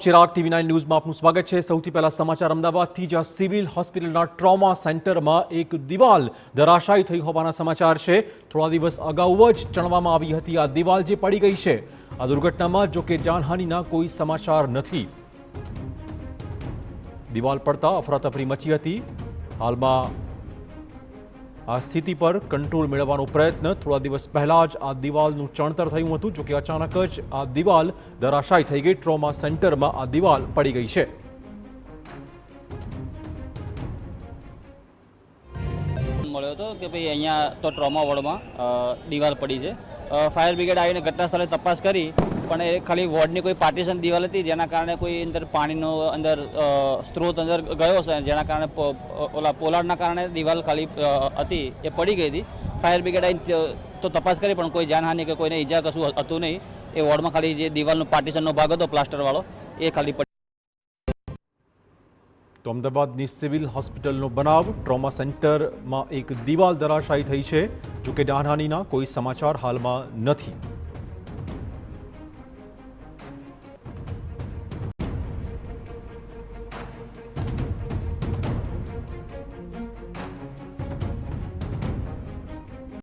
चिराग TV 9 news में आपનું સ્વાગત છે। સૌથી પહેલા સમાચાર અમદાવાદથી, જ્યાં સિવિલ હોસ્પિટલના ટ્રોમા સેન્ટરમાં એક દિવાલ ધરાશાયી થઈ હોવાના સમાચાર છે। થોડા દિવસ અગાઉ જ જાણવામાં આવી હતી આ દિવાલ જે પડી ગઈ છે। આ દુર્ઘટનામાં જો કે જાનહાનિના કોઈ સમાચાર નથી। દિવાલ પડતા અફરાતફરી મચી હતી। હાલમાં આ સ્થિતિ પર કંટ્રોલ મેળવવાનો પ્રયત્ન થોડા દિવસ પહેલા જ આ દિવાલનું ચણતર થયું હતું, જો કે અચાનક જ આ દિવાલ ધરાશાયી થઈ ગઈ। ટ્રોમા સેન્ટરમાં આ દિવાલ પડી ગઈ છે। મળ્યો હતો કે ભાઈ અહીંયા તો ટ્રોમા વોર્ડમાં દિવાલ પડી છે। ફાયર બ્રિગેડ આવીને ઘટના સ્થળે તપાસ કરી, પણ એ ખાલી વોર્ડની કોઈ પાર્ટીશન દિવાલ હતી, જેના કારણે કોઈ અંદર પાણીનો અંદર સ્ત્રોત અંદર ગયો છે, જેના કારણે ઓલા પોલાડના કારણે દિવાલ ખાલી હતી એ પડી ગઈ હતી। ફાયર બ્રિગેડ આવીને તો તપાસ કરી, પણ કોઈ જાનહાનિ કે કોઈને ઈજા કશું હતું નહીં। એ વોર્ડમાં ખાલી જે દિવાલનો પાર્ટીશનનો ભાગ હતો પ્લાસ્ટરવાળો એ ખાલી પડી। તો અમદાવાદની સિવિલ હોસ્પિટલનો બનાવ, ટ્રોમા સેન્ટરમાં એક દિવાલ ધરાશાયી થઈ છે, જો કે જાનહાનિના કોઈ સમાચાર હાલમાં નથી।